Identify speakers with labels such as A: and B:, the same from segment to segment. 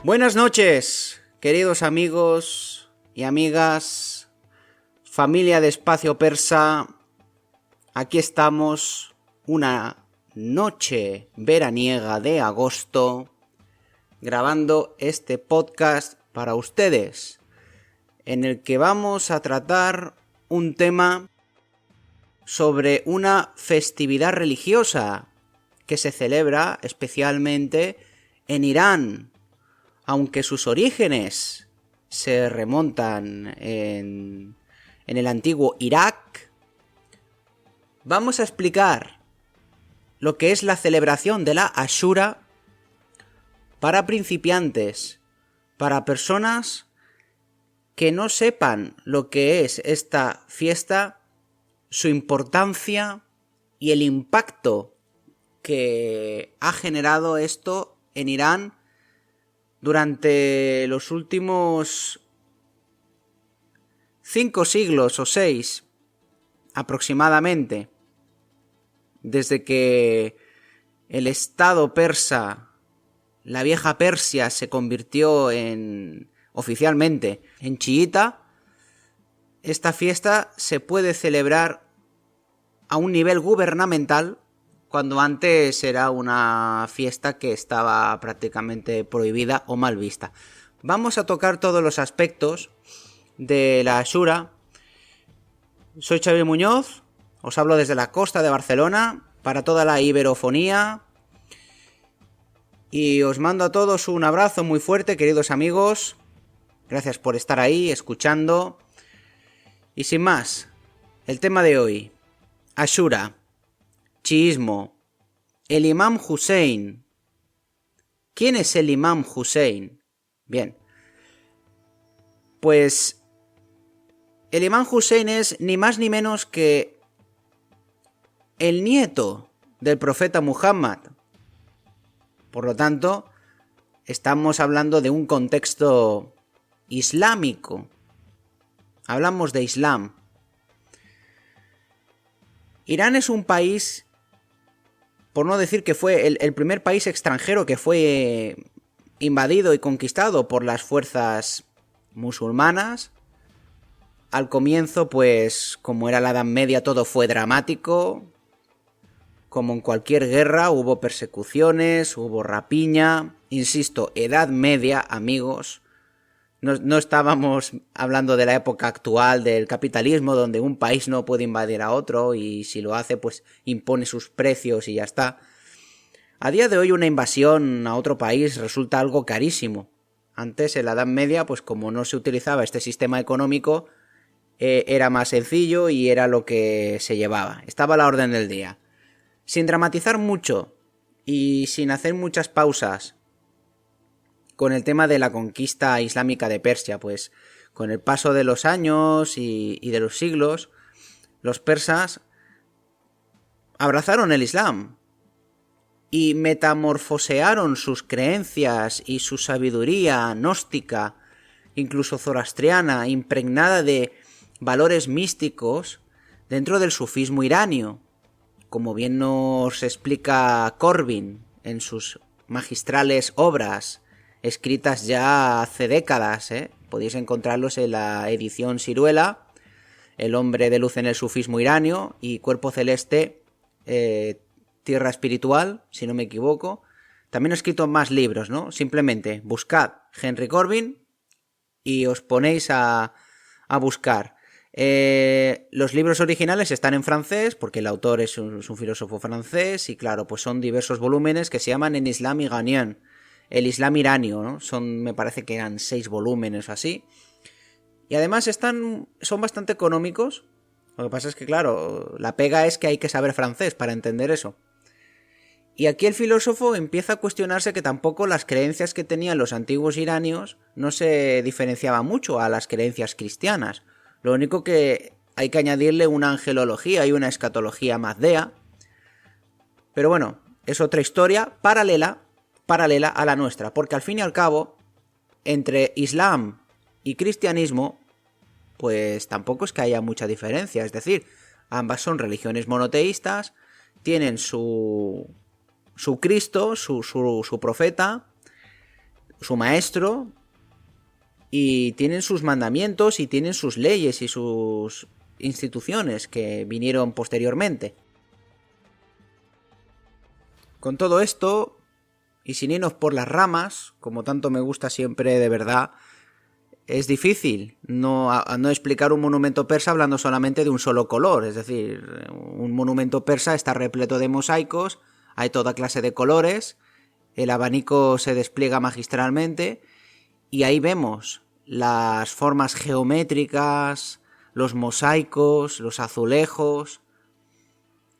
A: Buenas noches, queridos amigos y amigas, familia de Espacio Persa. Aquí estamos, una noche veraniega de agosto, grabando este podcast para ustedes, en el que vamos a tratar un tema sobre una festividad religiosa que se celebra especialmente en Irán, aunque sus orígenes se remontan en el antiguo Irak. Vamos a explicar lo que es la celebración de la Ashura para principiantes, para personas que no sepan lo que es esta fiesta, su importancia y el impacto que ha generado esto en Irán durante los últimos 5 siglos o 6 aproximadamente, desde que el Estado persa, la vieja Persia, se convirtió oficialmente en chiita. Esta fiesta se puede celebrar a un nivel gubernamental, cuando antes era una fiesta que estaba prácticamente prohibida o mal vista. Vamos a tocar todos los aspectos de la Ashura. Soy Xavier Muñoz, os hablo desde la costa de Barcelona para toda la iberofonía y os mando a todos un abrazo muy fuerte, queridos amigos. Gracias por estar ahí, escuchando. Y sin más, el tema de hoy: Ashura, chiismo, el Imam Hussein. ¿Quién es el Imam Hussein? Bien, pues el Imam Hussein es ni más ni menos que el nieto del profeta Muhammad. Por lo tanto, estamos hablando de un contexto islámico. Hablamos de Islam. Irán es un país, por no decir que fue el primer país extranjero que fue invadido y conquistado por las fuerzas musulmanas. Al comienzo, pues, como era la Edad Media, todo fue dramático. Como en cualquier guerra, hubo persecuciones, hubo rapiña. Insisto, Edad Media, amigos. No estábamos hablando de la época actual del capitalismo, donde un país no puede invadir a otro y si lo hace, pues impone sus precios y ya está. A día de hoy una invasión a otro país resulta algo carísimo. Antes, en la Edad Media, pues como no se utilizaba este sistema económico, era más sencillo y era lo que se llevaba. Estaba a la orden del día. Sin dramatizar mucho y sin hacer muchas pausas con el tema de la conquista islámica de Persia, pues con el paso de los años y de los siglos, los persas abrazaron el Islam y metamorfosearon sus creencias y su sabiduría gnóstica, incluso zoroastriana, impregnada de valores místicos, dentro del sufismo iranio, como bien nos explica Corbin en sus magistrales obras, escritas ya hace décadas, Podéis encontrarlos en la edición Siruela, El hombre de luz en el sufismo iranio y Cuerpo celeste, tierra espiritual, si no me equivoco. También he escrito más libros, ¿no? Simplemente buscad Henry Corbin y os ponéis a buscar. Los libros originales están en francés, porque el autor es un filósofo francés, y claro, pues son diversos volúmenes que se llaman En Islam Iranien, el Islam iranio, ¿no? Me parece que eran 6 volúmenes o así. Y además son bastante económicos. Lo que pasa es que, claro, la pega es que hay que saber francés para entender eso. Y aquí el filósofo empieza a cuestionarse que tampoco las creencias que tenían los antiguos iranios no se diferenciaban mucho a las creencias cristianas. Lo único que hay que añadirle una angelología y una escatología mazdea. Pero bueno, es otra historia paralela a la nuestra, porque al fin y al cabo, entre Islam y cristianismo, pues tampoco es que haya mucha diferencia. Es decir, ambas son religiones monoteístas, tienen su Cristo, su profeta, su maestro, y tienen sus mandamientos y tienen sus leyes y sus instituciones que vinieron posteriormente. Con todo esto, y sin irnos por las ramas, como tanto me gusta siempre de verdad, es difícil no explicar un monumento persa hablando solamente de un solo color. Es decir, un monumento persa está repleto de mosaicos, hay toda clase de colores, el abanico se despliega magistralmente y ahí vemos las formas geométricas, los mosaicos, los azulejos,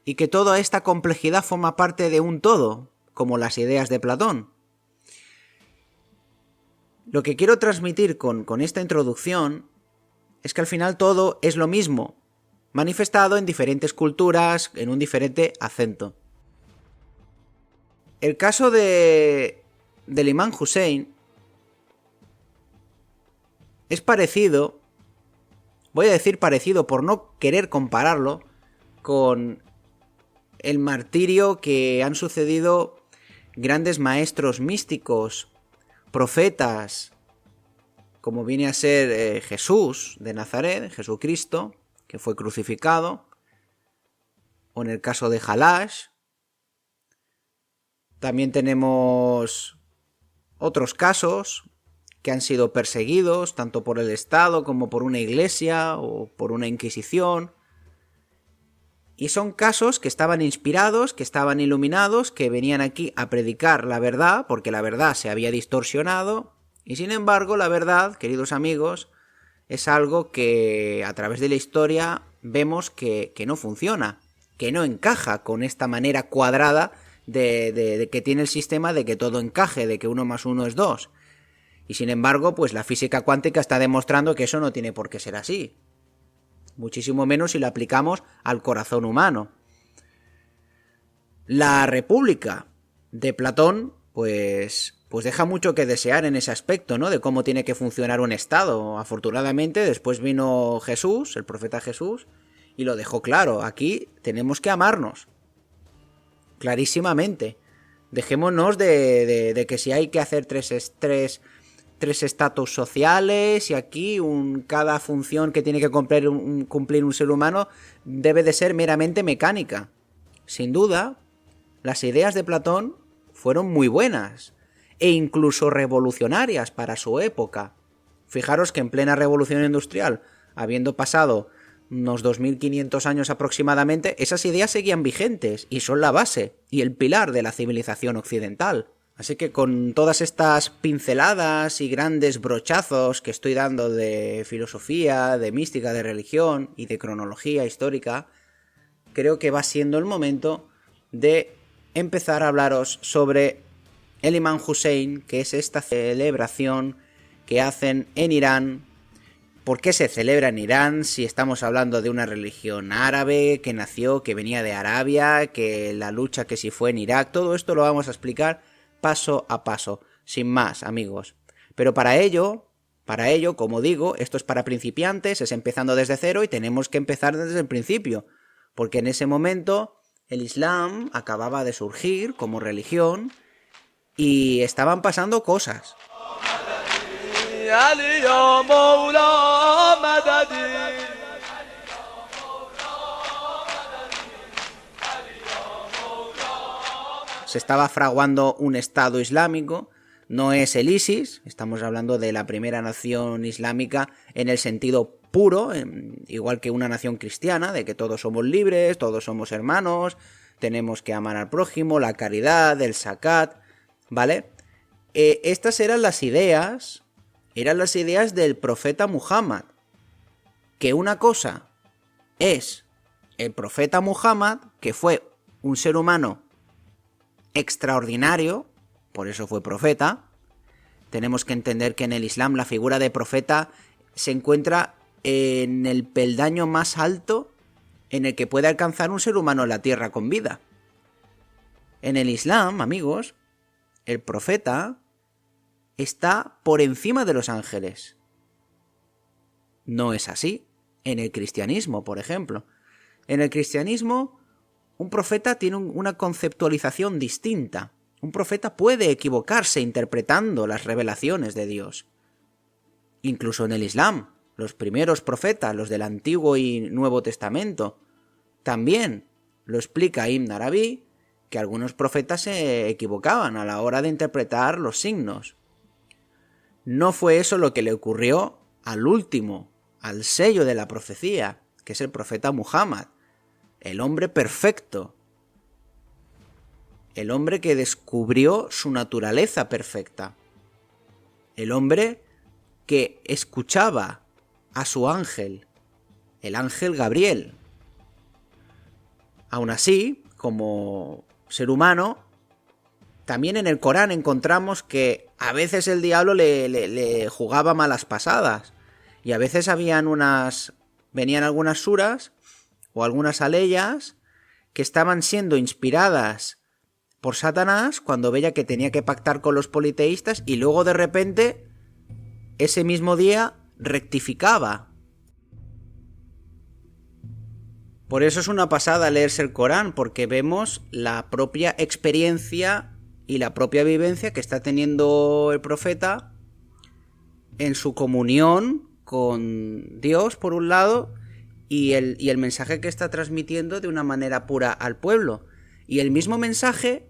A: y que toda esta complejidad forma parte de un todo, como las ideas de Platón. Lo que quiero transmitir con esta introducción es que al final todo es lo mismo, manifestado en diferentes culturas, en un diferente acento. El caso del imán Hussein es parecido, voy a decir parecido por no querer compararlo con el martirio que han sucedido grandes maestros místicos, profetas, como viene a ser Jesús de Nazaret, Jesucristo, que fue crucificado, o en el caso de Halash. También tenemos otros casos que han sido perseguidos tanto por el Estado como por una iglesia o por una inquisición. Y son casos que estaban inspirados, que estaban iluminados, que venían aquí a predicar la verdad, porque la verdad se había distorsionado, y sin embargo la verdad, queridos amigos, es algo que a través de la historia vemos que no funciona, que no encaja con esta manera cuadrada de que tiene el sistema de que todo encaje, de que 1 más 1 es 2. Y sin embargo, pues la física cuántica está demostrando que eso no tiene por qué ser así. Muchísimo menos si lo aplicamos al corazón humano. La República de Platón, pues deja mucho que desear en ese aspecto, ¿no? De cómo tiene que funcionar un Estado. Afortunadamente, después vino Jesús, el profeta Jesús, y lo dejó claro. Aquí tenemos que amarnos. Clarísimamente. Dejémonos de que si hay que hacer tres estatus sociales y aquí cada función que tiene que cumplir un ser humano debe de ser meramente mecánica. Sin duda, las ideas de Platón fueron muy buenas e incluso revolucionarias para su época. Fijaros que en plena revolución industrial, habiendo pasado unos 2500 años aproximadamente, esas ideas seguían vigentes y son la base y el pilar de la civilización occidental. Así que con todas estas pinceladas y grandes brochazos que estoy dando de filosofía, de mística, de religión y de cronología histórica, creo que va siendo el momento de empezar a hablaros sobre el Imán Hussein, que es esta celebración que hacen en Irán. ¿Por qué se celebra en Irán si estamos hablando de una religión árabe que nació, que venía de Arabia, que la lucha que si fue en Irak? Todo esto lo vamos a explicar paso a paso, sin más, amigos. Pero para ello, como digo, esto es para principiantes, es empezando desde cero y tenemos que empezar desde el principio, porque en ese momento el Islam acababa de surgir como religión y estaban pasando cosas. Se estaba fraguando un Estado islámico, no es el ISIS, estamos hablando de la primera nación islámica en el sentido puro, igual que una nación cristiana, de que todos somos libres, todos somos hermanos, tenemos que amar al prójimo, la caridad, el zakat, ¿vale? Estas eran las ideas del profeta Muhammad, que una cosa es el profeta Muhammad, que fue un ser humano extraordinario, por eso fue profeta. Tenemos que entender que en el Islam la figura de profeta se encuentra en el peldaño más alto en el que puede alcanzar un ser humano en la tierra con vida. En el Islam, amigos, el profeta está por encima de los ángeles. No es así en el cristianismo, por ejemplo. En el cristianismo, un profeta tiene una conceptualización distinta. Un profeta puede equivocarse interpretando las revelaciones de Dios. Incluso en el Islam, los primeros profetas, los del Antiguo y Nuevo Testamento, también lo explica Ibn Arabi, que algunos profetas se equivocaban a la hora de interpretar los signos. No fue eso lo que le ocurrió al último, al sello de la profecía, que es el profeta Muhammad, el hombre perfecto, el hombre que descubrió su naturaleza perfecta, el hombre que escuchaba a su ángel, el ángel Gabriel. Aún así, como ser humano, también en el Corán encontramos que a veces el diablo le jugaba malas pasadas, y a veces venían algunas suras o algunas aleyas que estaban siendo inspiradas por Satanás cuando veía que tenía que pactar con los politeístas, y luego de repente ese mismo día rectificaba. Por eso es una pasada leerse el Corán, porque vemos la propia experiencia y la propia vivencia que está teniendo el profeta en su comunión con Dios, por un lado, y el mensaje que está transmitiendo de una manera pura al pueblo. Y el mismo mensaje,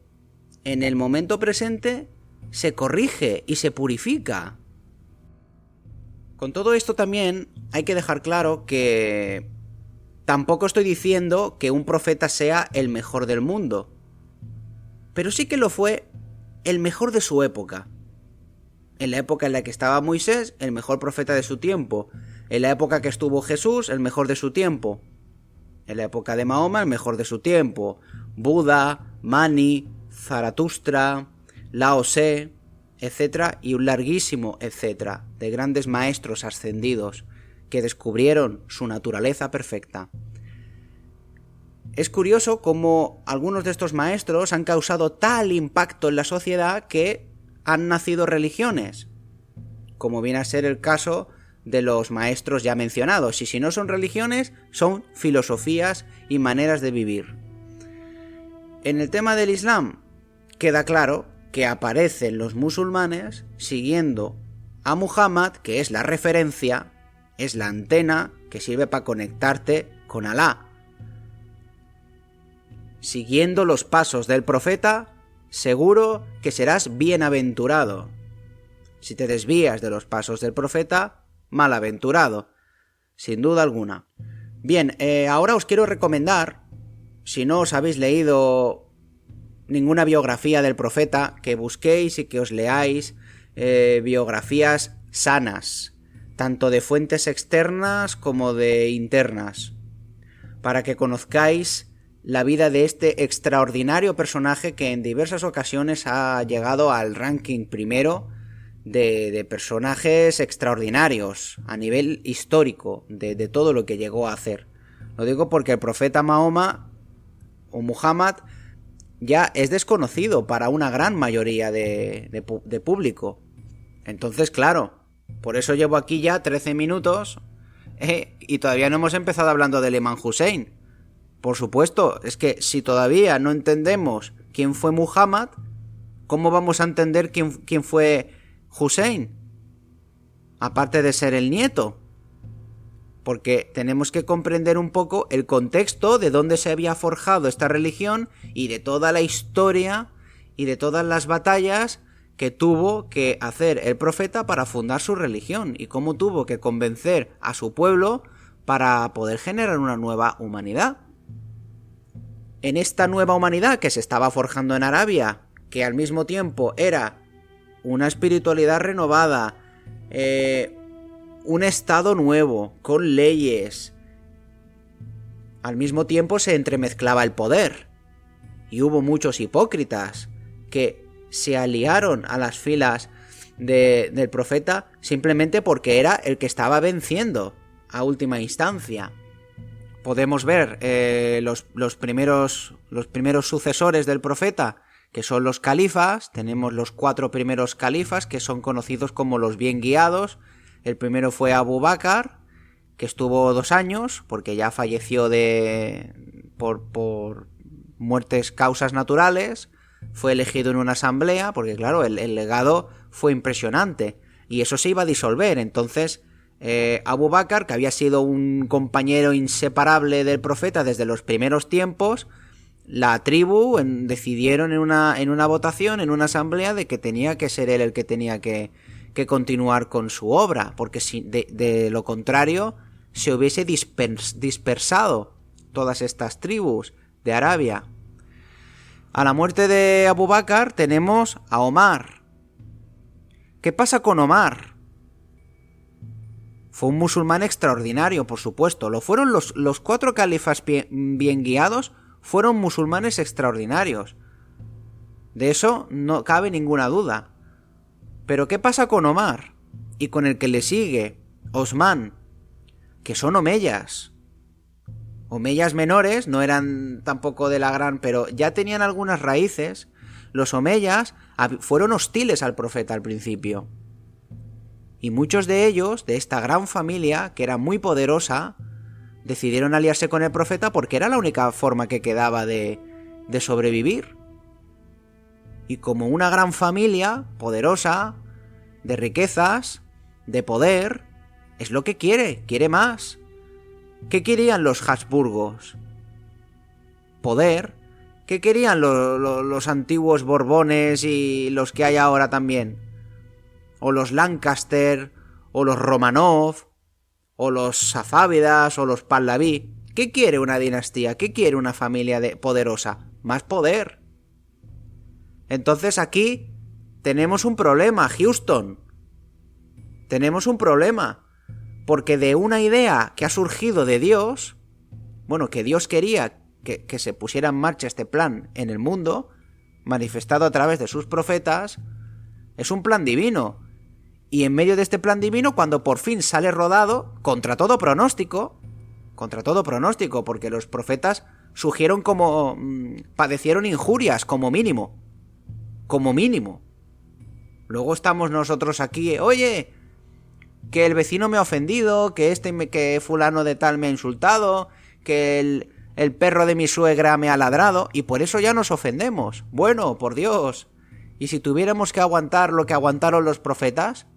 A: en el momento presente, se corrige y se purifica. Con todo esto también hay que dejar claro que tampoco estoy diciendo que un profeta sea el mejor del mundo, pero sí que lo fue el mejor de su época. En la época en la que estaba Moisés, el mejor profeta de su tiempo. En la época que estuvo Jesús, el mejor de su tiempo. En la época de Mahoma, el mejor de su tiempo. Buda, Mani, Zaratustra, Lao Tse, etc. Y un larguísimo etcétera de grandes maestros ascendidos que descubrieron su naturaleza perfecta. Es curioso cómo algunos de estos maestros han causado tal impacto en la sociedad que han nacido religiones, como viene a ser el caso de los maestros ya mencionados, y si no son religiones, son filosofías y maneras de vivir. En el tema del Islam, queda claro que aparecen los musulmanes siguiendo a Muhammad, que es la referencia, es la antena que sirve para conectarte con Alá. Siguiendo los pasos del profeta, seguro que serás bienaventurado. Si te desvías de los pasos del profeta, malaventurado, sin duda alguna. Bien, ahora os quiero recomendar, si no os habéis leído ninguna biografía del profeta, que busquéis y que os leáis biografías sanas, tanto de fuentes externas como de internas, para que conozcáis la vida de este extraordinario personaje que en diversas ocasiones ha llegado al ranking primero de personajes extraordinarios a nivel histórico de todo lo que llegó a hacer. Lo digo porque el profeta Mahoma o Muhammad ya es desconocido para una gran mayoría de público. Entonces, claro, por eso llevo aquí ya 13 minutos y todavía no hemos empezado hablando del Imam Hussein. Por supuesto, es que si todavía no entendemos quién fue Muhammad, ¿cómo vamos a entender quién fue Hussein? Aparte de ser el nieto. Porque tenemos que comprender un poco el contexto de dónde se había forjado esta religión y de toda la historia y de todas las batallas que tuvo que hacer el profeta para fundar su religión y cómo tuvo que convencer a su pueblo para poder generar una nueva humanidad. En esta nueva humanidad que se estaba forjando en Arabia, que al mismo tiempo era una espiritualidad renovada, un estado nuevo, con leyes, al mismo tiempo se entremezclaba el poder, y hubo muchos hipócritas que se aliaron a las filas del profeta simplemente porque era el que estaba venciendo a última instancia. Podemos ver los primeros sucesores del profeta, que son los califas. Tenemos los 4 primeros califas, que son conocidos como los bien guiados. El primero fue Abu Bakr, que estuvo 2 años, porque ya falleció por muertes causas naturales. fue elegido en una asamblea, porque claro, el legado fue impresionante, y eso se iba a disolver. Entonces Abu Bakr, que había sido un compañero inseparable del profeta desde los primeros tiempos, la tribu decidieron en una votación, en una asamblea, de que tenía que ser él el que tenía que continuar con su obra, porque si de lo contrario se hubiese dispersado todas estas tribus de Arabia. A la muerte de Abu Bakr tenemos a Omar. ¿Qué pasa con Omar? Fue un musulmán extraordinario, por supuesto. Lo fueron los 4 califas bien guiados, fueron musulmanes extraordinarios. De eso no cabe ninguna duda. Pero ¿qué pasa con Omar? Y con el que le sigue, Osman, que son omeyas. Omeyas menores, no eran tampoco de la gran, pero ya tenían algunas raíces. Los omeyas fueron hostiles al profeta al principio. Y muchos de ellos, de esta gran familia, que era muy poderosa, decidieron aliarse con el profeta porque era la única forma que quedaba de sobrevivir. Y como una gran familia, poderosa, de riquezas, de poder, es lo que quiere más. ¿Qué querían los Habsburgos? Poder. ¿Qué querían los antiguos Borbones y los que hay ahora también? O los Lancaster, o los Romanov, o los Safávidas, o los Pahlaví. ¿Qué quiere una dinastía? ¿Qué quiere una familia poderosa? Más poder. Entonces aquí tenemos un problema, Houston. Tenemos un problema. Porque de una idea que ha surgido de Dios, bueno, que Dios quería que se pusiera en marcha este plan en el mundo, manifestado a través de sus profetas, es un plan divino. Y en medio de este plan divino, cuando por fin sale rodado, contra todo pronóstico, porque los profetas padecieron injurias, como mínimo. Luego estamos nosotros aquí, oye, que el vecino me ha ofendido, que fulano de tal me ha insultado, que el perro de mi suegra me ha ladrado, y por eso ya nos ofendemos. Bueno, por Dios. ¿Y si tuviéramos que aguantar lo que aguantaron los profetas?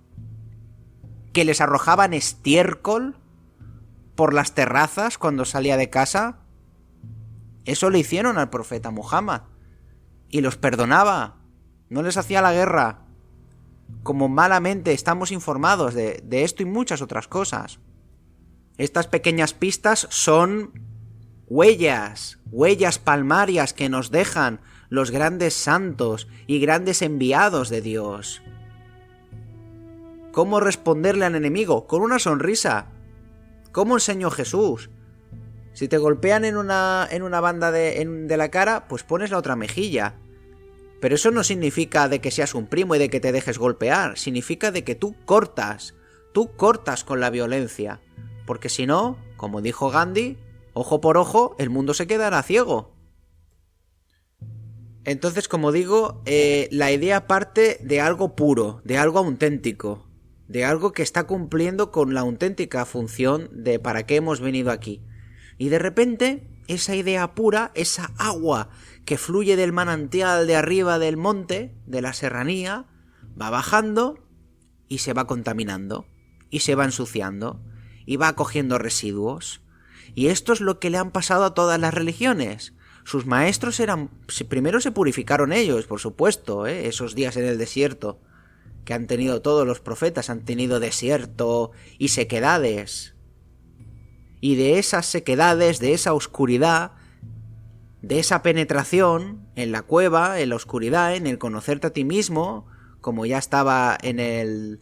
A: ¿Que les arrojaban estiércol por las terrazas cuando salía de casa? Eso le hicieron al profeta Muhammad. Y los perdonaba. No les hacía la guerra. Como malamente estamos informados de esto y muchas otras cosas. Estas pequeñas pistas son huellas palmarias que nos dejan los grandes santos y grandes enviados de Dios. ¿Cómo responderle al enemigo? Con una sonrisa. ¿Cómo enseñó Jesús? Si te golpean en una banda de la cara, pues pones la otra mejilla. Pero eso no significa de que seas un primo y de que te dejes golpear. Significa de que tú cortas con la violencia. Porque si no, como dijo Gandhi, ojo por ojo, el mundo se quedará ciego. Entonces, como digo, la idea parte de algo puro, de algo auténtico, de algo que está cumpliendo con la auténtica función de para qué hemos venido aquí. Y de repente, esa idea pura, esa agua que fluye del manantial de arriba del monte, de la serranía, va bajando y se va contaminando, y se va ensuciando, y va cogiendo residuos. Y esto es lo que le han pasado a todas las religiones. Sus maestros primero se purificaron ellos, por supuesto, esos días en el desierto, que han tenido todos los profetas, han tenido desierto y sequedades. Y de esas sequedades, de esa oscuridad, de esa penetración en la cueva, en la oscuridad, en el conocerte a ti mismo, como ya estaba en el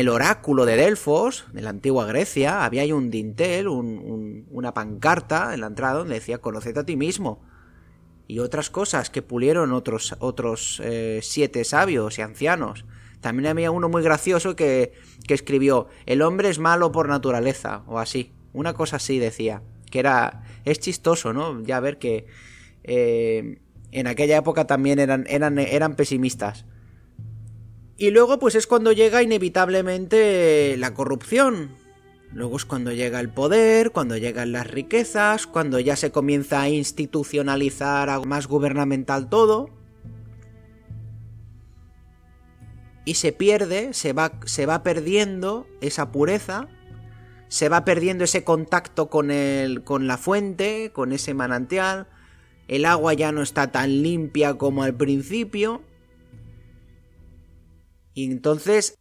A: oráculo de Delfos, de la antigua Grecia, había ahí un dintel, una pancarta en la entrada donde decía conócete a ti mismo. Y otras cosas que pulieron otros 7 sabios y ancianos. También había uno muy gracioso que escribió el hombre es malo por naturaleza, o así. Una cosa así decía. Es chistoso, ¿no? Ya ver que en aquella época también eran pesimistas. Y luego pues es cuando llega inevitablemente la corrupción. Luego es cuando llega el poder, cuando llegan las riquezas, cuando ya se comienza a institucionalizar, a más gubernamental todo. Y se pierde, se va perdiendo esa pureza, se va perdiendo ese contacto con la fuente, con ese manantial. El agua ya no está tan limpia como al principio. Y entonces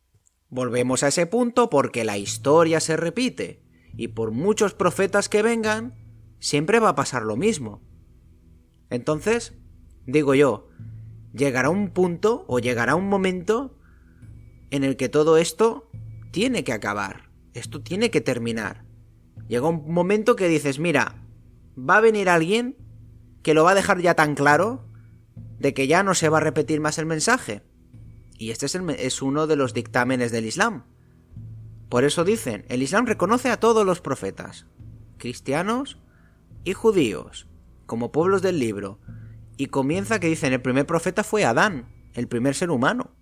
A: volvemos a ese punto porque la historia se repite. Y por muchos profetas que vengan, siempre va a pasar lo mismo. Entonces, digo yo, llegará un punto o llegará un momento en el que todo esto tiene que acabar. Esto tiene que terminar. Llega un momento que dices, mira, va a venir alguien que lo va a dejar ya tan claro de que ya no se va a repetir más el mensaje. Y este es uno de los dictámenes del Islam. Por eso dicen, el Islam reconoce a todos los profetas, cristianos y judíos, como pueblos del libro. Y comienza que dicen, el primer profeta fue Adán, el primer ser humano.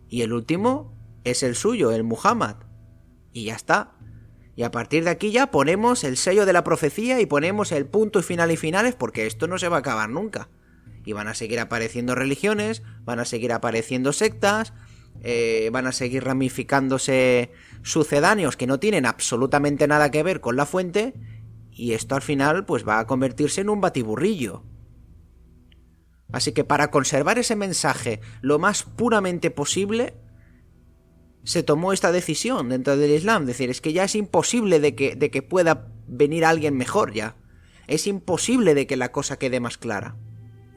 A: Y el último es el suyo, el Muhammad. Y ya está. Y a partir de aquí ya ponemos el sello de la profecía y ponemos el punto y finales porque esto no se va a acabar nunca. Y van a seguir apareciendo religiones, van a seguir apareciendo sectas, van a seguir ramificándose sucedáneos que no tienen absolutamente nada que ver con la fuente, y esto al final pues va a convertirse en un batiburrillo. Así que para conservar ese mensaje lo más puramente posible, se tomó esta decisión dentro del Islam. Es decir, es que ya es imposible de que pueda venir alguien mejor ya. Es imposible de que la cosa quede más clara.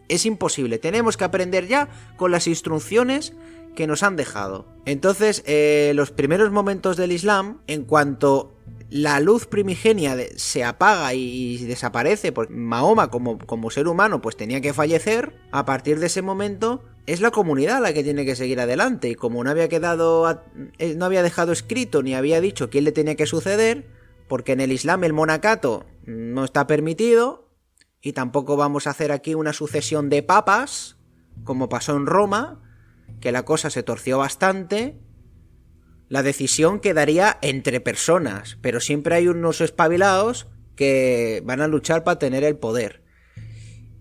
A: Es imposible. Tenemos que aprender ya con las instrucciones que nos han dejado. Entonces, los primeros momentos del Islam, en cuanto la luz primigenia se apaga y desaparece, porque Mahoma como ser humano pues tenía que fallecer, a partir de ese momento es la comunidad la que tiene que seguir adelante. Y como no había dejado escrito ni había dicho quién le tenía que suceder, porque en el Islam el monacato no está permitido, y tampoco vamos a hacer aquí una sucesión de papas, como pasó en Roma, que la cosa se torció bastante. La decisión quedaría entre personas, pero siempre hay unos espabilados que van a luchar para tener el poder.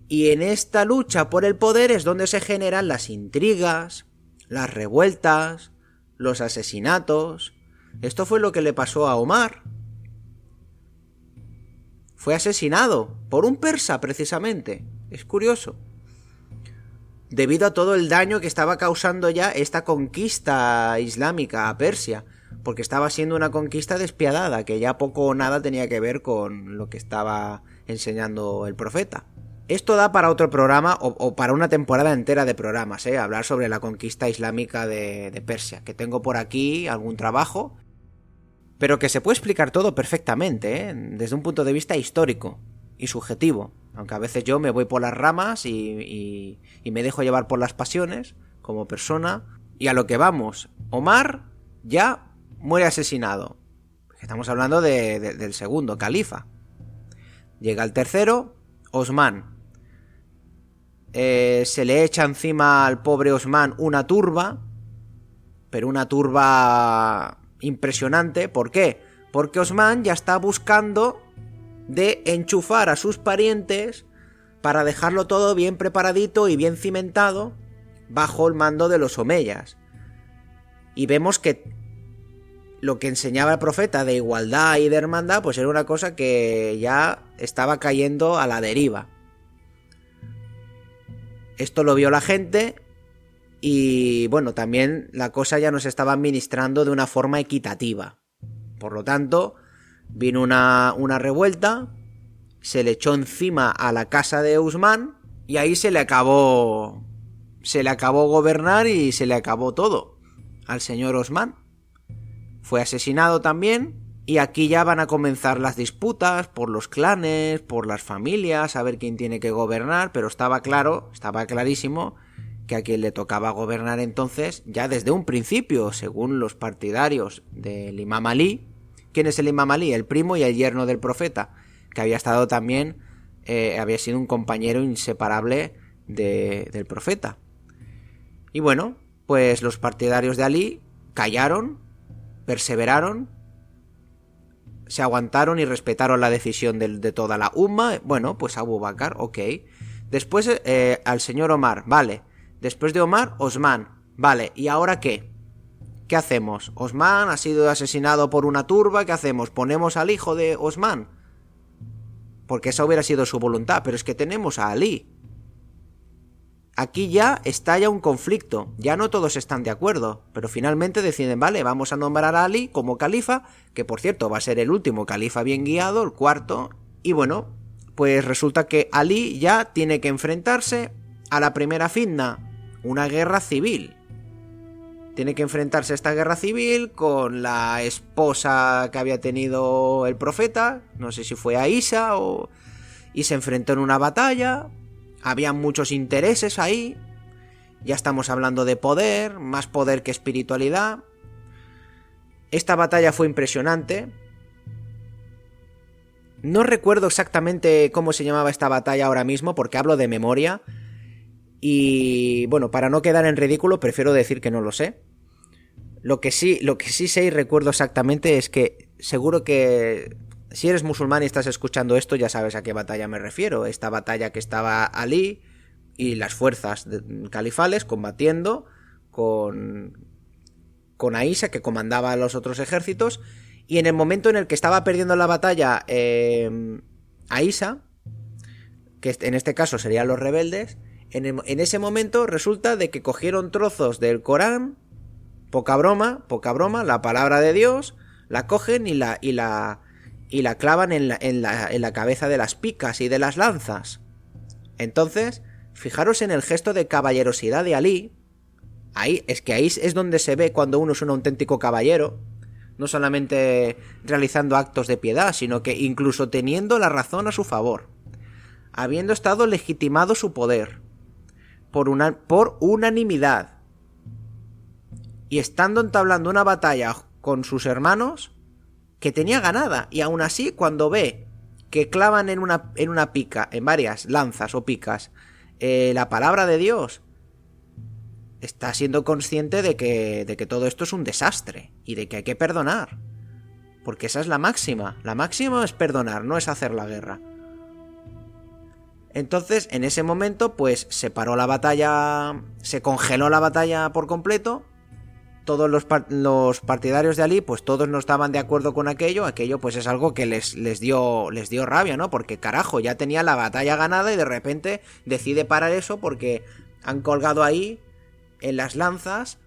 A: Y en esta lucha por el poder es donde se generan las intrigas, las revueltas, los asesinatos. Esto fue lo que le pasó a Omar. Fue asesinado por un persa, precisamente. Es curioso. Debido a todo el daño que estaba causando ya esta conquista islámica a Persia, porque estaba siendo una conquista despiadada, que ya poco o nada tenía que ver con lo que estaba enseñando el profeta. Esto da para otro programa o para una temporada entera de programas, hablar sobre la conquista islámica de Persia, que tengo por aquí algún trabajo, pero que se puede explicar todo perfectamente, desde un punto de vista histórico y subjetivo, aunque a veces yo me voy por las ramas y me dejo llevar por las pasiones como persona. Y a lo que vamos, Omar ya muere asesinado. Estamos hablando del segundo califa. Llega el tercero, Osman. Se le echa encima al pobre Osman una turba, pero una turba impresionante. ¿Por qué? Porque Osman ya está buscando de enchufar a sus parientes para dejarlo todo bien preparadito y bien cimentado bajo el mando de los omeyas. Y vemos que lo que enseñaba el profeta de igualdad y de hermandad pues era una cosa que ya estaba cayendo a la deriva. Esto lo vio la gente y bueno, también la cosa ya nos estaba administrando de una forma equitativa. Por lo tanto, vino una revuelta, se le echó encima a la casa de Usman y ahí se le acabó gobernar y se le acabó todo al señor Osman. Fue asesinado también y aquí ya van a comenzar las disputas por los clanes, por las familias, a ver quién tiene que gobernar, pero estaba clarísimo que a quien le tocaba gobernar entonces, ya desde un principio, según los partidarios del Imam Ali. ¿Quién es el Imam Ali? El primo y el yerno del profeta, que había estado también, había sido un compañero inseparable del profeta. Y bueno, pues los partidarios de Ali callaron, perseveraron se aguantaron y respetaron la decisión de toda la umma. Bueno, pues Abu Bakr, ok. Después al señor Omar, vale. Después de Omar, Osman, vale. ¿Y ahora qué? ¿Qué hacemos? Osman ha sido asesinado por una turba, ¿qué hacemos? ¿Ponemos al hijo de Osman? Porque esa hubiera sido su voluntad, pero es que tenemos a Ali. Aquí ya estalla un conflicto, ya no todos están de acuerdo, pero finalmente deciden, vale, vamos a nombrar a Ali como califa, que por cierto va a ser el último califa bien guiado, el cuarto, y bueno, pues resulta que Ali ya tiene que enfrentarse a la primera fitna, una guerra civil. Tiene que enfrentarse a esta guerra civil con la esposa que había tenido el profeta, no sé si fue Aisha y se enfrentó en una batalla. Había muchos intereses ahí. Ya estamos hablando de poder, más poder que espiritualidad. Esta batalla fue impresionante. No recuerdo exactamente cómo se llamaba esta batalla ahora mismo, porque hablo de memoria. Y bueno, para no quedar en ridículo, prefiero decir que no lo sé. Lo que sí sé y recuerdo exactamente es que seguro que si eres musulmán y estás escuchando esto ya sabes a qué batalla me refiero. Esta batalla que estaba Ali y las fuerzas califales combatiendo con Aisha, que comandaba a los otros ejércitos, y en el momento en el que estaba perdiendo la batalla Aisha, que en este caso serían los rebeldes, en ese momento resulta de que cogieron trozos del Corán, poca broma, la palabra de Dios, la cogen y la clavan en la cabeza de las picas y de las lanzas. Entonces, fijaros en el gesto de caballerosidad de Ali. Ahí es donde se ve cuando uno es un auténtico caballero, no solamente realizando actos de piedad, sino que incluso teniendo la razón a su favor, habiendo estado legitimado su poder por unanimidad y estando entablando una batalla con sus hermanos que tenía ganada, y aún así cuando ve que clavan en una pica, en varias lanzas o picas, la palabra de Dios, está siendo consciente de que todo esto es un desastre y de que hay que perdonar, porque esa es la máxima es perdonar, no es hacer la guerra. Entonces, en ese momento, pues se paró la batalla, se congeló la batalla por completo. Todos los partidarios de Ali, pues todos no estaban de acuerdo con aquello pues es algo que les dio rabia, ¿no? Porque carajo, ya tenía la batalla ganada y de repente decide parar eso porque han colgado ahí en las lanzas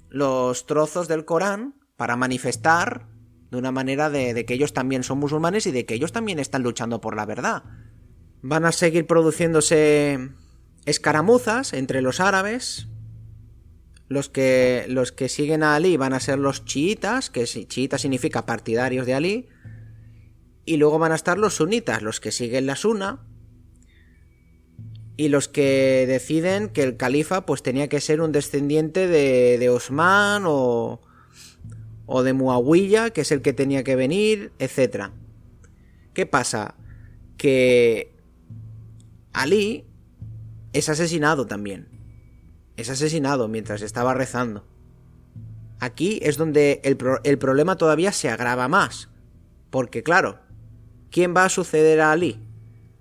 A: los trozos del Corán para manifestar de una manera de que ellos también son musulmanes y de que ellos también están luchando por la verdad. Van a seguir produciéndose escaramuzas entre los árabes. Los que siguen a Ali van a ser los chiitas, que chiita significa partidarios de Ali, y luego van a estar los sunitas, los que siguen la sunna, y los que deciden que el califa pues tenía que ser un descendiente de Osman o de Muawiyah, que es el que tenía que venir, etc. ¿Qué pasa? Que Ali es asesinado también. Es asesinado mientras estaba rezando. Aquí es donde el problema todavía se agrava más. Porque claro, ¿quién va a suceder a Ali?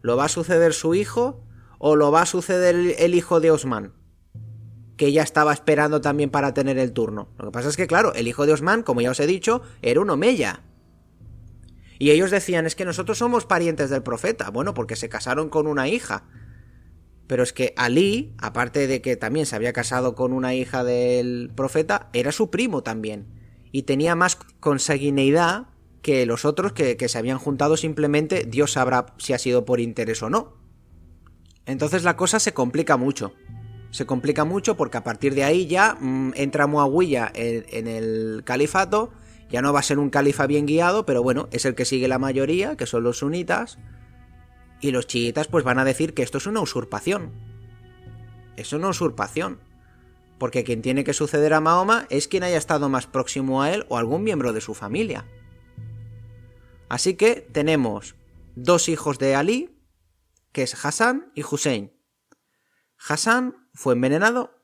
A: ¿Lo va a suceder su hijo o lo va a suceder el hijo de Osman? Que ya estaba esperando también para tener el turno. Lo que pasa es que claro, el hijo de Osman, como ya os he dicho, era un omeya. Y ellos decían, es que nosotros somos parientes del profeta. Bueno, porque se casaron con una hija. Pero es que Ali, aparte de que también se había casado con una hija del profeta, era su primo también. Y tenía más consanguineidad que los otros que se habían juntado simplemente, Dios sabrá si ha sido por interés o no. Entonces la cosa se complica mucho. Se complica mucho porque a partir de ahí ya entra Muawiyah en el califato. Ya no va a ser un califa bien guiado, pero bueno, es el que sigue la mayoría, que son los sunitas. Y los chiitas pues van a decir que esto es una usurpación. Es una usurpación. Porque quien tiene que suceder a Mahoma es quien haya estado más próximo a él o algún miembro de su familia. Así que tenemos dos hijos de Ali, que es Hassan y Hussein. Hassan fue envenenado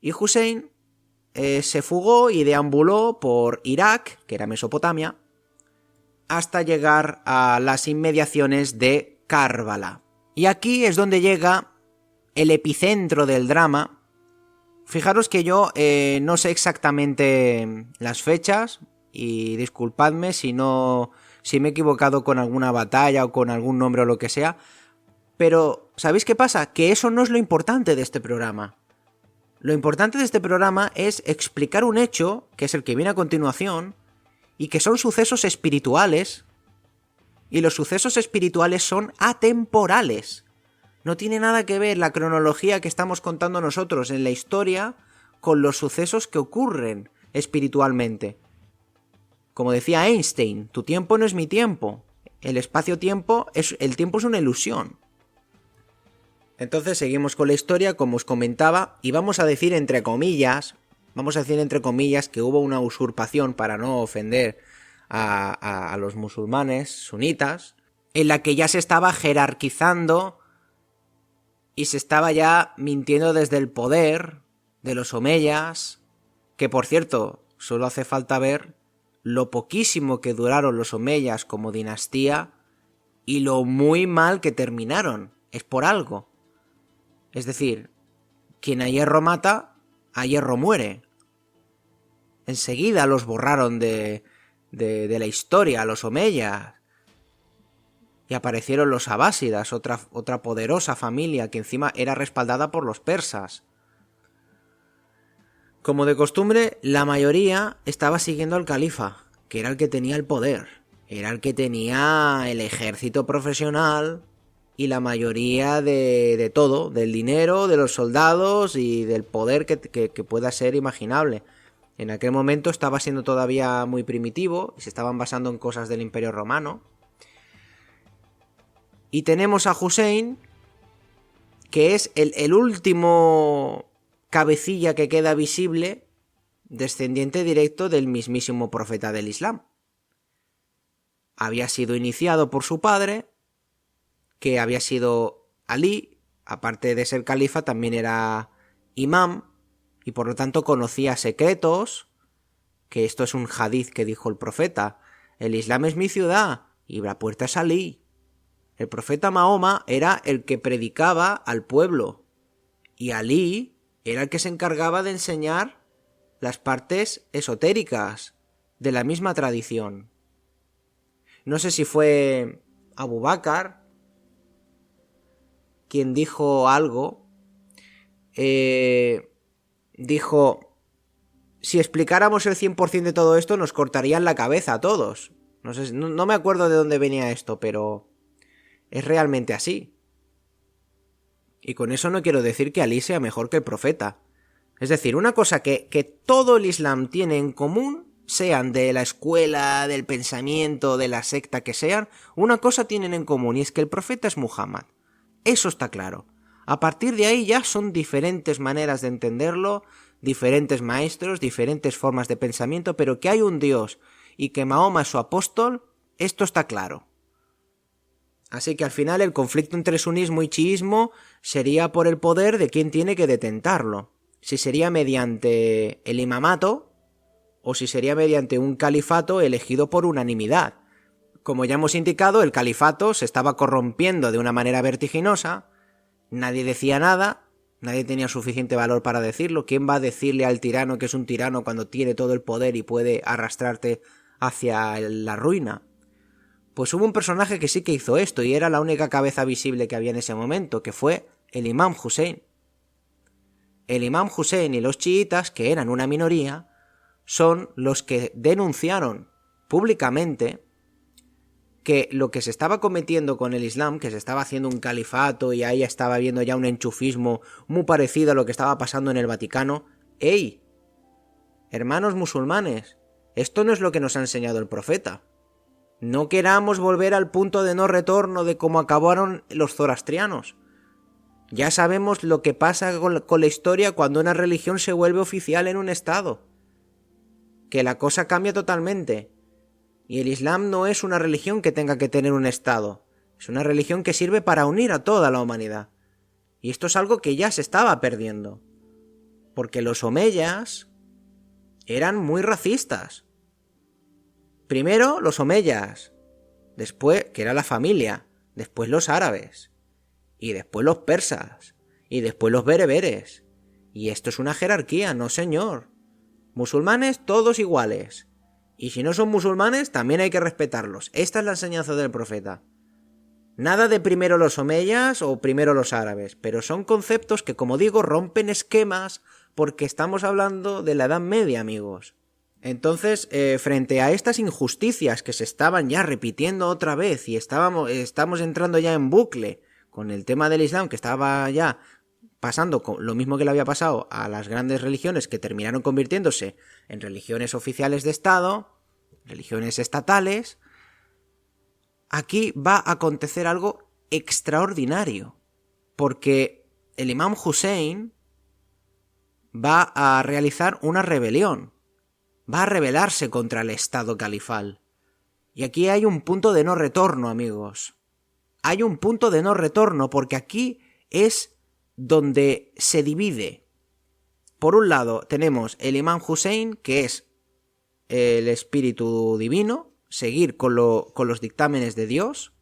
A: y Hussein se fugó y deambuló por Irak, que era Mesopotamia, hasta llegar a las inmediaciones de Karbala. Y aquí es donde llega el epicentro del drama. Fijaros que yo no sé exactamente las fechas, y disculpadme si me he equivocado con alguna batalla o con algún nombre o lo que sea, pero ¿sabéis qué pasa? Que eso no es lo importante de este programa. Lo importante de este programa es explicar un hecho, que es el que viene a continuación, y que son sucesos espirituales, y los sucesos espirituales son atemporales. No tiene nada que ver la cronología que estamos contando nosotros en la historia con los sucesos que ocurren espiritualmente. Como decía Einstein, tu tiempo no es mi tiempo. El espacio-tiempo el tiempo es una ilusión. Entonces seguimos con la historia, como os comentaba, y vamos a decir entre comillas que hubo una usurpación, para no ofender a los musulmanes sunitas, en la que ya se estaba jerarquizando y se estaba ya mintiendo desde el poder de los omeyas, que por cierto, solo hace falta ver lo poquísimo que duraron los omeyas como dinastía y lo muy mal que terminaron. Es por algo. Es decir, quien a hierro mata, a hierro muere. Enseguida los borraron de la historia, los omeyas. Y aparecieron los abásidas, otra poderosa familia que encima era respaldada por los persas. Como de costumbre, la mayoría estaba siguiendo al califa, que era el que tenía el poder, era el que tenía el ejército profesional y la mayoría de todo, del dinero, de los soldados y del poder que pueda ser imaginable. En aquel momento estaba siendo todavía muy primitivo y se estaban basando en cosas del Imperio Romano. Y tenemos a Hussein, que es el último cabecilla que queda visible, descendiente directo del mismísimo profeta del Islam. Había sido iniciado por su padre, que había sido Alí, aparte de ser califa también era imam, y por lo tanto conocía secretos, que esto es un hadith que dijo el profeta: el Islam es mi ciudad y la puerta es Alí. El profeta Mahoma era el que predicaba al pueblo, y Alí era el que se encargaba de enseñar las partes esotéricas de la misma tradición. No sé si fue Abu Bakr quien dijo algo. Dijo: si explicáramos el 100% de todo esto, nos cortarían la cabeza a todos. No me acuerdo de dónde venía esto, pero es realmente así. Y con eso no quiero decir que Alí sea mejor que el profeta. Es decir, una cosa que todo el Islam tiene en común, sean de la escuela, del pensamiento, de la secta que sean, una cosa tienen en común, y es que el profeta es Muhammad. Eso está claro. A partir de ahí ya son diferentes maneras de entenderlo, diferentes maestros, diferentes formas de pensamiento, pero que hay un Dios y que Mahoma es su apóstol, esto está claro. Así que al final el conflicto entre sunismo y chiismo sería por el poder de quien tiene que detentarlo. Si sería mediante el imamato o si sería mediante un califato elegido por unanimidad. Como ya hemos indicado, el califato se estaba corrompiendo de una manera vertiginosa, nadie decía nada, nadie tenía suficiente valor para decirlo. ¿Quién va a decirle al tirano que es un tirano cuando tiene todo el poder y puede arrastrarte hacia la ruina? Pues hubo un personaje que sí que hizo esto, y era la única cabeza visible que había en ese momento, que fue el imam Hussein. El imam Hussein y los chiitas, que eran una minoría, son los que denunciaron públicamente que lo que se estaba cometiendo con el Islam, que se estaba haciendo un califato y ahí estaba habiendo ya un enchufismo muy parecido a lo que estaba pasando en el Vaticano. ¡Ey! Hermanos musulmanes, esto no es lo que nos ha enseñado el profeta. No queramos volver al punto de no retorno de cómo acabaron los zoroastrianos. Ya sabemos lo que pasa con la historia cuando una religión se vuelve oficial en un estado. Que la cosa cambia totalmente. Y el Islam no es una religión que tenga que tener un estado. Es una religión que sirve para unir a toda la humanidad. Y esto es algo que ya se estaba perdiendo. Porque los omeyas eran muy racistas. Primero, los omeyas después, que era la familia, después los árabes, y después los persas, y después los bereberes. Y esto es una jerarquía, no señor. Musulmanes todos iguales. Y si no son musulmanes, también hay que respetarlos. Esta es la enseñanza del profeta. Nada de primero los omeyas o primero los árabes, pero son conceptos que, como digo, rompen esquemas porque estamos hablando de la Edad Media, amigos. Entonces, frente a estas injusticias que se estaban ya repitiendo otra vez y estamos entrando ya en bucle con el tema del Islam, que estaba ya pasando lo mismo que le había pasado a las grandes religiones que terminaron convirtiéndose en religiones oficiales de Estado, religiones estatales, aquí va a acontecer algo extraordinario, porque el imam Hussein va a realizar una rebelión, va a rebelarse contra el Estado califal. Y aquí hay un punto de no retorno, amigos. Hay un punto de no retorno porque aquí es donde se divide. Por un lado tenemos el imam Hussein, que es el espíritu divino, seguir con los dictámenes de Dios,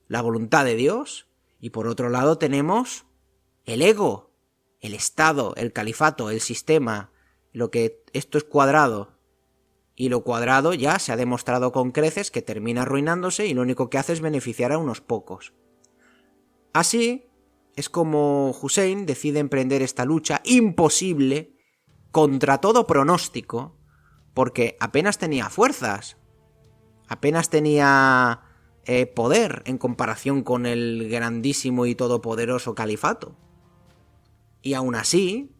A: la voluntad de Dios, y por otro lado tenemos el ego, el Estado, el califato, el sistema, lo que esto es cuadrado, y lo cuadrado ya se ha demostrado con creces que termina arruinándose y lo único que hace es beneficiar a unos pocos. Así es como Hussein decide emprender esta lucha imposible contra todo pronóstico, porque apenas tenía fuerzas, apenas tenía poder en comparación con el grandísimo y todopoderoso califato. Y aún así,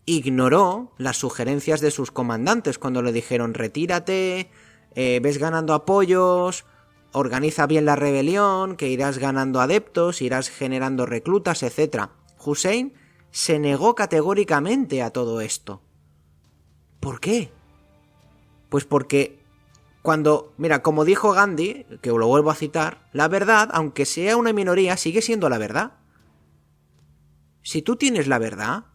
A: ignoró las sugerencias de sus comandantes cuando le dijeron retírate, ves ganando apoyos, organiza bien la rebelión, que irás ganando adeptos, irás generando reclutas, etc. Hussein se negó categóricamente a todo esto. ¿Por qué? Pues porque mira, como dijo Gandhi, que lo vuelvo a citar, la verdad, aunque sea una minoría, sigue siendo la verdad. Si tú tienes la verdad,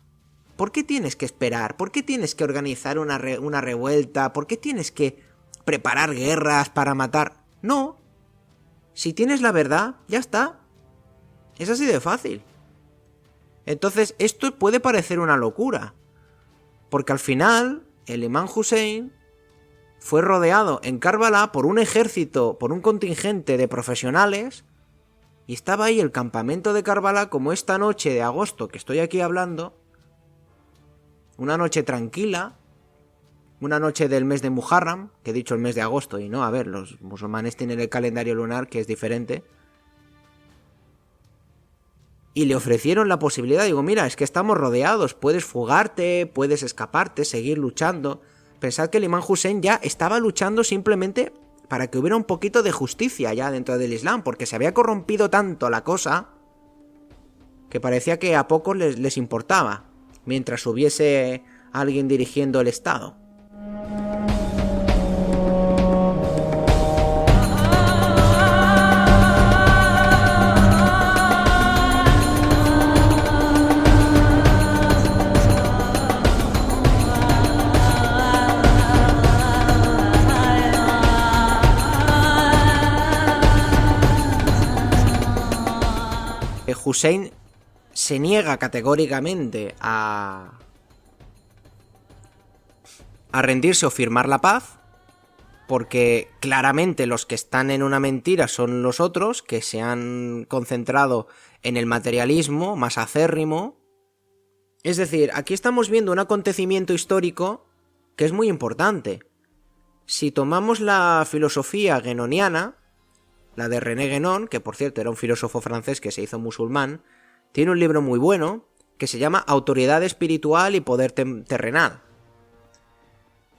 A: ¿por qué tienes que esperar? ¿Por qué tienes que organizar una revuelta? ¿Por qué tienes que preparar guerras para matar? No. Si tienes la verdad, ya está. Es así de fácil. Entonces, esto puede parecer una locura, porque al final, el imam Hussein fue rodeado en Karbala por un ejército, por un contingente de profesionales, y estaba ahí el campamento de Karbala como esta noche de agosto que estoy aquí hablando, una noche tranquila, una noche del mes de Muharram, que he dicho el mes de agosto, y no, a ver, los musulmanes tienen el calendario lunar que es diferente, y le ofrecieron la posibilidad, digo, mira, es que estamos rodeados, puedes fugarte, puedes escaparte, seguir luchando. Pensad que el imam Hussein ya estaba luchando simplemente para que hubiera un poquito de justicia ya dentro del Islam, porque se había corrompido tanto la cosa que parecía que a pocos les importaba, mientras hubiese alguien dirigiendo el Estado. Hussein se niega categóricamente a rendirse o firmar la paz, porque claramente los que están en una mentira son los otros, que se han concentrado en el materialismo más acérrimo. Es decir, aquí estamos viendo un acontecimiento histórico que es muy importante. Si tomamos la filosofía guénoniana, la de René Guénon, que por cierto era un filósofo francés que se hizo musulmán, tiene un libro muy bueno que se llama Autoridad espiritual y poder terrenal.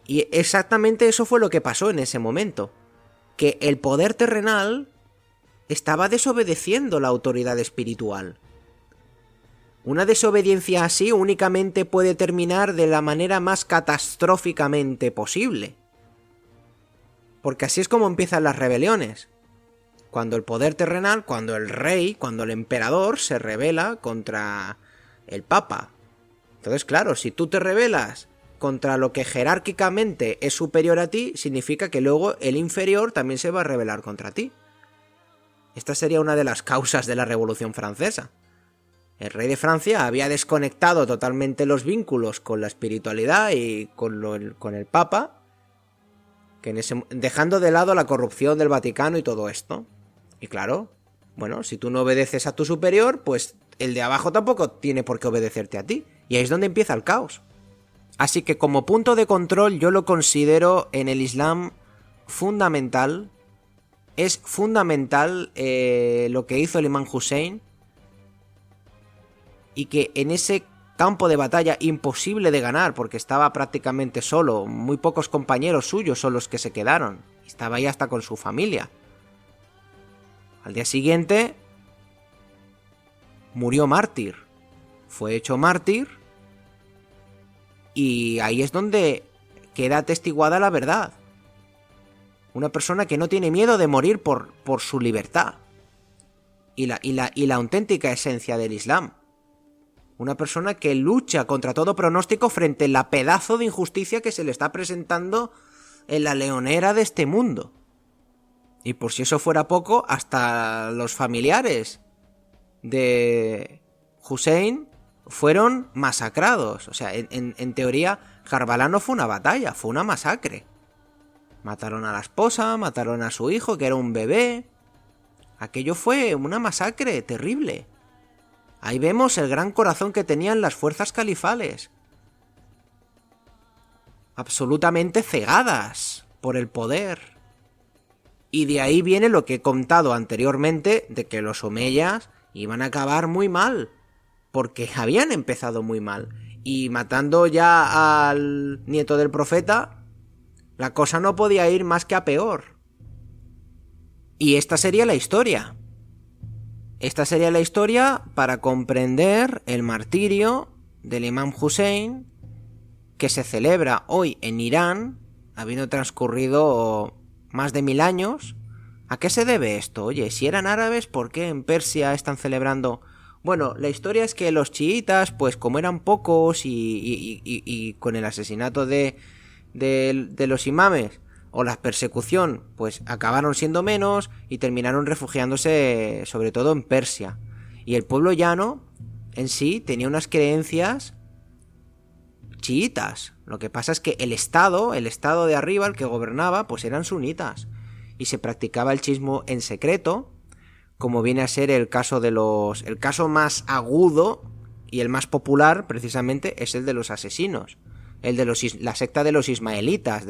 A: Y exactamente eso fue lo que pasó en ese momento, que el poder terrenal estaba desobedeciendo la autoridad espiritual. Una desobediencia así únicamente puede terminar de la manera más catastróficamente posible, porque así es como empiezan las rebeliones. Cuando el poder terrenal, cuando el rey, cuando el emperador se rebela contra el papa. Entonces, claro, si tú te rebelas contra lo que jerárquicamente es superior a ti, significa que luego el inferior también se va a rebelar contra ti. Esta sería una de las causas de la Revolución Francesa. El rey de Francia había desconectado totalmente los vínculos con la espiritualidad y con el Papa, dejando de lado la corrupción del Vaticano y todo esto. Y claro, bueno, si tú no obedeces a tu superior, pues el de abajo tampoco tiene por qué obedecerte a ti. Y ahí es donde empieza el caos. Así que como punto de control yo lo considero en el Islam fundamental. Es fundamental lo que hizo el imán Hussein. Y que en ese campo de batalla imposible de ganar, porque estaba prácticamente solo, muy pocos compañeros suyos son los que se quedaron. Estaba ahí hasta con su familia. Al día siguiente murió mártir. Fue hecho mártir. Y ahí es donde queda atestiguada la verdad. Una persona que no tiene miedo de morir por su libertad. Y la auténtica esencia del Islam. Una persona que lucha contra todo pronóstico frente a la pedazo de injusticia que se le está presentando en la leonera de este mundo. Y por si eso fuera poco, hasta los familiares de Hussein fueron masacrados. O sea, en teoría, Karbala no fue una batalla, fue una masacre. Mataron a la esposa, mataron a su hijo, que era un bebé. Aquello fue una masacre terrible. Ahí vemos el gran corazón que tenían las fuerzas califales. Absolutamente cegadas por el poder. Y de ahí viene lo que he contado anteriormente, de que los omeyas iban a acabar muy mal. Porque habían empezado muy mal. Y matando ya al nieto del profeta, la cosa no podía ir más que a peor. Y esta sería la historia. Esta sería la historia para comprender el martirio del imán Hussein, que se celebra hoy en Irán, habiendo transcurrido más de 1000 años. ¿A qué se debe esto? Oye, si eran árabes, ¿por qué en Persia están celebrando? Bueno, la historia es que los chiitas, pues como eran pocos y con el asesinato de los imames o la persecución, pues acabaron siendo menos y terminaron refugiándose sobre todo en Persia. Y el pueblo llano en sí tenía unas creencias chiitas. Lo que pasa es que el estado de arriba, el que gobernaba, pues eran sunitas. Y se practicaba el chiismo en secreto, como viene a ser el caso el caso más agudo y el más popular, precisamente, es el de los asesinos. El de la secta de los ismaelitas,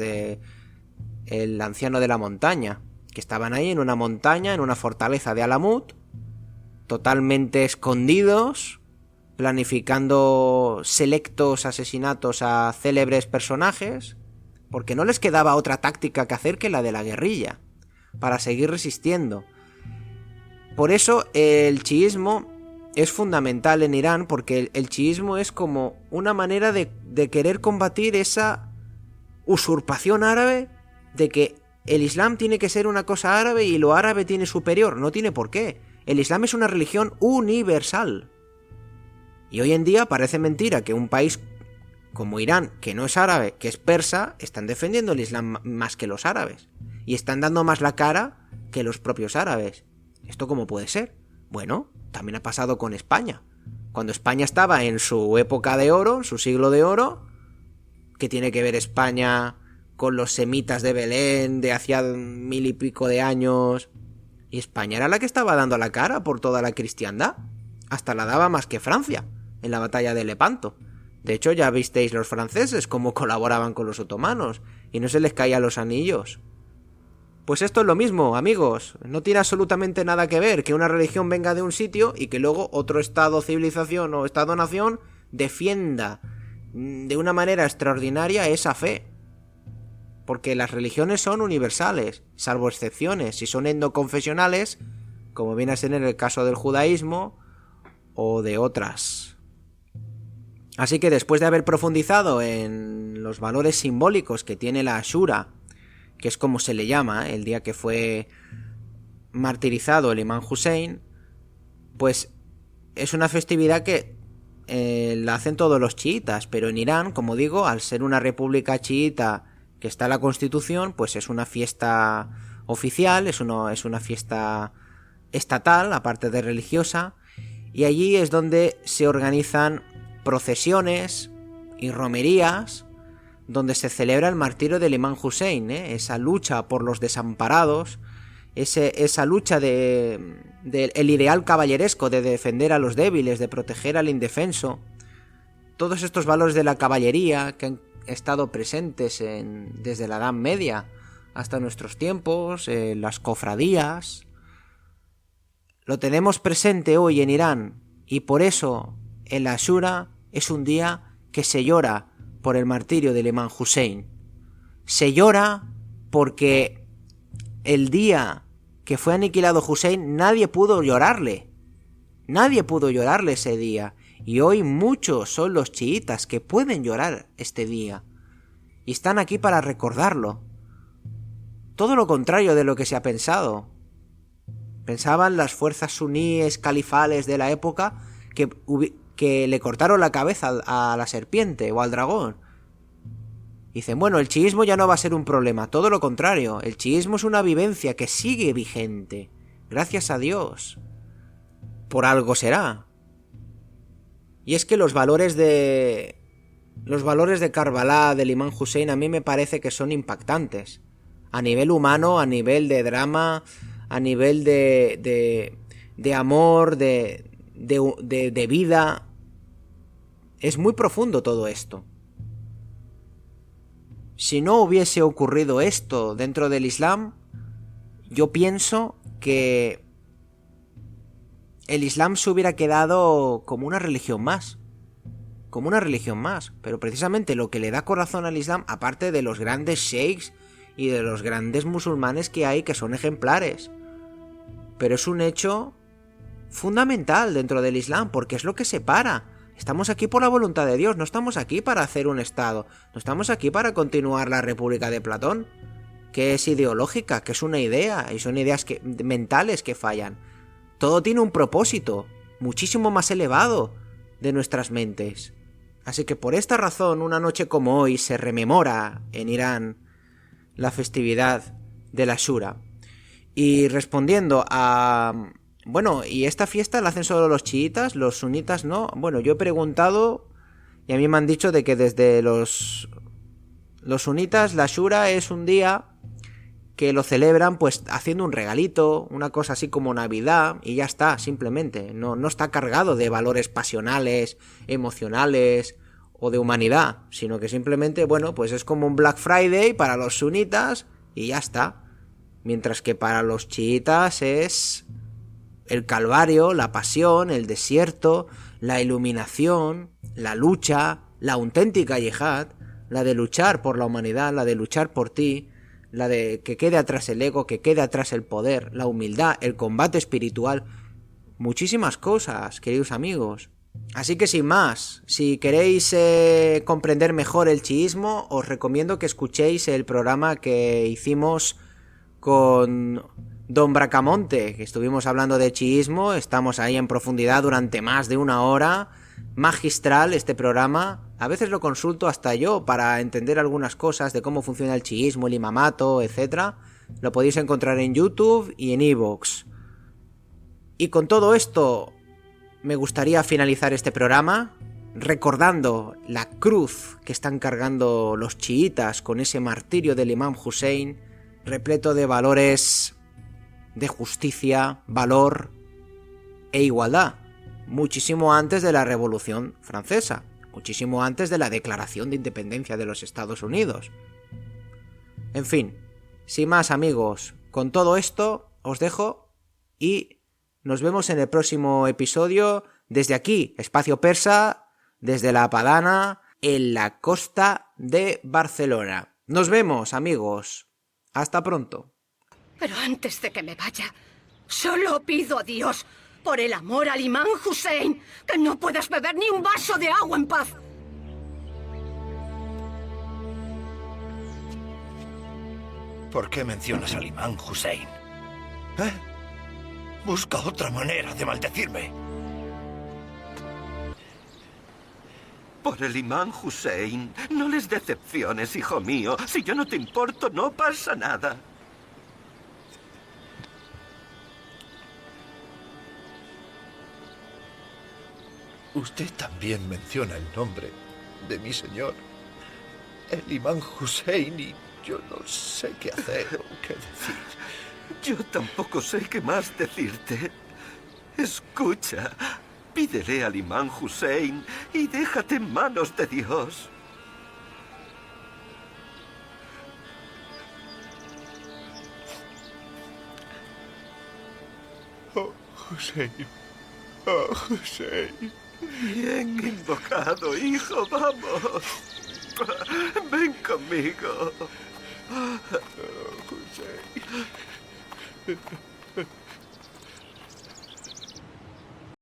A: el anciano de la montaña, que estaban ahí en una montaña, en una fortaleza de Alamut, totalmente escondidos, planificando selectos asesinatos a célebres personajes, porque no les quedaba otra táctica que hacer que la de la guerrilla, para seguir resistiendo. Por eso el chiismo es fundamental en Irán, porque el chiismo es como una manera de querer combatir esa usurpación árabe de que el Islam tiene que ser una cosa árabe y lo árabe tiene superior. No tiene por qué. El Islam es una religión universal. Y hoy en día parece mentira que un país como Irán, que no es árabe, que es persa, están defendiendo el Islam más que los árabes. Y están dando más la cara que los propios árabes. ¿Esto cómo puede ser? Bueno, también ha pasado con España. Cuando España estaba en su época de oro, en su siglo de oro, ¿qué tiene que ver España con los semitas de Belén de hacía 1000 y pico de años? Y España era la que estaba dando la cara por toda la cristiandad. Hasta la daba más que Francia, en la batalla de Lepanto. De hecho, ya visteis los franceses cómo colaboraban con los otomanos, y no se les caían los anillos. Pues esto es lo mismo, amigos. No tiene absolutamente nada que ver que una religión venga de un sitio y que luego otro estado, civilización o estado-nación defienda de una manera extraordinaria esa fe. Porque las religiones son universales, salvo excepciones. Si son endoconfesionales, como viene a ser en el caso del judaísmo o de otras. Así que después de haber profundizado en los valores simbólicos que tiene la Ashura, que es como se le llama, el día que fue martirizado el imán Hussein, pues es una festividad que la hacen todos los chiitas, pero en Irán, como digo, al ser una república chiita que está en la Constitución, pues es una fiesta oficial, es una fiesta estatal, aparte de religiosa, y allí es donde se organizan procesiones y romerías, donde se celebra el martirio del Imam Hussein, esa lucha por los desamparados, esa lucha del ideal caballeresco de defender a los débiles, de proteger al indefenso. Todos estos valores de la caballería que han estado presentes desde la Edad Media hasta nuestros tiempos, las cofradías, lo tenemos presente hoy en Irán, y por eso el Ashura es un día que se llora por el martirio del Imam Hussein. Se llora porque el día que fue aniquilado Hussein nadie pudo llorarle. Nadie pudo llorarle ese día. Y hoy muchos son los chiitas que pueden llorar este día. Y están aquí para recordarlo. Todo lo contrario de lo que se ha pensado. Pensaban las fuerzas suníes califales de la época que le cortaron la cabeza a la serpiente o al dragón. Dicen, bueno, el chiismo ya no va a ser un problema, todo lo contrario, el chiismo es una vivencia que sigue vigente, gracias a Dios. Por algo será. Y es que los valores de Karbala, del Imam Hussein, a mí me parece que son impactantes. A nivel humano, a nivel de drama, a nivel de amor, de vida. Es muy profundo todo esto. Si no hubiese ocurrido esto dentro del Islam, yo pienso que el Islam se hubiera quedado como una religión más. Como una religión más. Pero precisamente lo que le da corazón al Islam, aparte de los grandes sheikhs y de los grandes musulmanes que hay, que son ejemplares. Pero es un hecho fundamental dentro del Islam, porque es lo que separa. Estamos aquí por la voluntad de Dios, no estamos aquí para hacer un Estado, no estamos aquí para continuar la República de Platón, que es ideológica, que es una idea, y son ideas mentales que fallan. Todo tiene un propósito, muchísimo más elevado de nuestras mentes. Así que por esta razón, una noche como hoy se rememora en Irán la festividad de la Ashura. Y respondiendo a... Bueno, ¿y esta fiesta la hacen solo los chiitas? ¿Los sunitas no? Bueno, yo he preguntado y a mí me han dicho de que desde los sunitas la Ashura es un día que lo celebran pues haciendo un regalito, una cosa así como Navidad, y ya está, simplemente. No está cargado de valores pasionales, emocionales o de humanidad, sino que simplemente, bueno, pues es como un Black Friday para los sunitas y ya está. Mientras que para los chiitas es el calvario, la pasión, el desierto, la iluminación, la lucha, la auténtica yihad, la de luchar por la humanidad, la de luchar por ti, la de que quede atrás el ego, que quede atrás el poder, la humildad, el combate espiritual, muchísimas cosas, queridos amigos. Así que sin más, si queréis comprender mejor el chiismo, os recomiendo que escuchéis el programa que hicimos con Don Bracamonte, que estuvimos hablando de chiismo, estamos ahí en profundidad durante más de una hora, magistral este programa, a veces lo consulto hasta yo para entender algunas cosas de cómo funciona el chiismo, el imamato, etc. Lo podéis encontrar en YouTube y en iVoox. Y con todo esto, me gustaría finalizar este programa recordando la cruz que están cargando los chiitas con ese martirio del Imam Hussein, repleto de valores de justicia, valor e igualdad, muchísimo antes de la Revolución Francesa, muchísimo antes de la Declaración de Independencia de los Estados Unidos. En fin, sin más amigos, con todo esto os dejo y nos vemos en el próximo episodio desde aquí, Espacio Persa, desde La Padana, en la costa de Barcelona. Nos vemos, amigos. Hasta pronto.
B: Pero antes de que me vaya, solo pido a Dios, por el amor al Imam Hussein, que no puedas beber ni un vaso de agua en paz.
C: ¿Por qué mencionas al Imam Hussein? Busca otra manera de maldecirme.
D: Por el imán Hussein, no les decepciones, hijo mío. Si yo no te importo, no pasa nada.
C: Usted también menciona el nombre de mi señor, el imán Hussein, y yo no sé qué hacer o qué decir.
D: Yo tampoco sé qué más decirte. Escucha, pídele al imán Hussein y déjate en manos de Dios.
C: Oh, Hussein. Oh, Hussein.
D: Bien invocado, hijo, vamos. Ven conmigo.
C: Oh, Hussein.